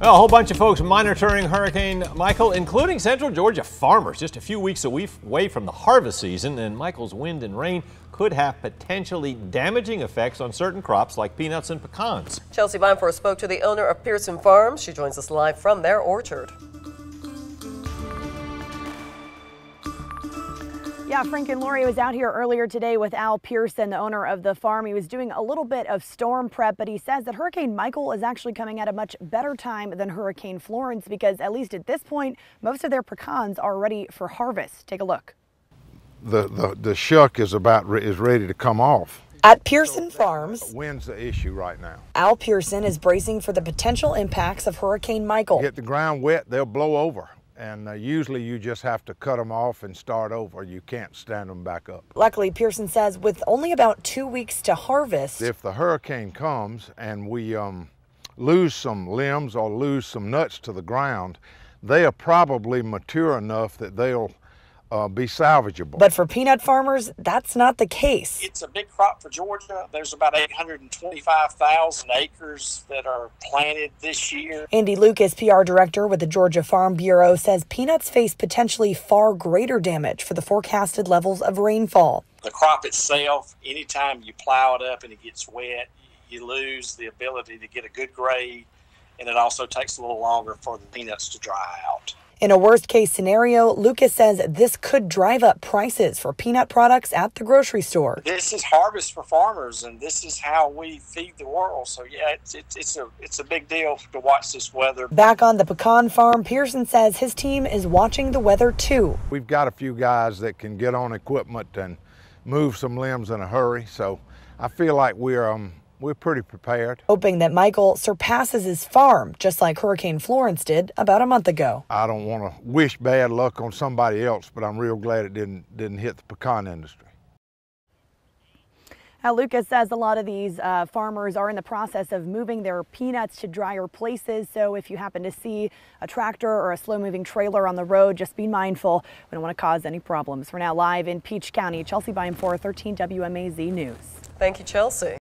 Well, a whole bunch of folks monitoring Hurricane Michael, including Central Georgia farmers, just a few weeks away from the harvest season, and Michael's wind and rain could have potentially damaging effects on certain crops like peanuts and pecans. Chelsea Beinford spoke to the owner of Pecan Farms. She joins us live from their orchard. Yeah, Frank and Lori was out here earlier today with Al Pearson, the owner of the farm. He was doing a little bit of storm prep, but he says that Hurricane Michael is actually coming at a much better time than Hurricane Florence because, at least at this point, most of their pecans are ready for harvest. Take a look. The shuck is ready to come off. At Pearson Farms, Wind's the issue right now. Al Pearson is bracing for the potential impacts of Hurricane Michael. Get the ground wet, they'll blow over. And usually you just have to cut them off and start over. You can't stand them back up. Luckily, Pearson says with only about 2 weeks to harvest. If the hurricane comes and we lose some limbs or lose some nuts to the ground, they are probably mature enough that they'll be salvageable. But for peanut farmers, that's not the case. It's a big crop for Georgia. There's about 825,000 acres that are planted this year. Andy Lucas, PR director with the Georgia Farm Bureau, says peanuts face potentially far greater damage for the forecasted levels of rainfall. The crop itself, anytime you plow it up and it gets wet, you lose the ability to get a good grade, and it also takes a little longer for the peanuts to dry out. In a worst-case scenario, Lucas says this could drive up prices for peanut products at the grocery store. This is harvest for farmers, and this is how we feed the world. So, yeah, it's a big deal to watch this weather. Back on the pecan farm, Pearson says his team is watching the weather, too. We've got a few guys that can get on equipment and move some limbs in a hurry, so I feel like we're pretty prepared. Hoping that Michael surpasses his farm, just like Hurricane Florence did about a month ago. I don't want to wish bad luck on somebody else, but I'm real glad it didn't hit the pecan industry. Now, Lucas says a lot of these farmers are in the process of moving their peanuts to drier places. So if you happen to see a tractor or a slow-moving trailer on the road, just be mindful. We don't want to cause any problems. We're now live in Peach County. Chelsea Beinford, 13 WMAZ News. Thank you, Chelsea.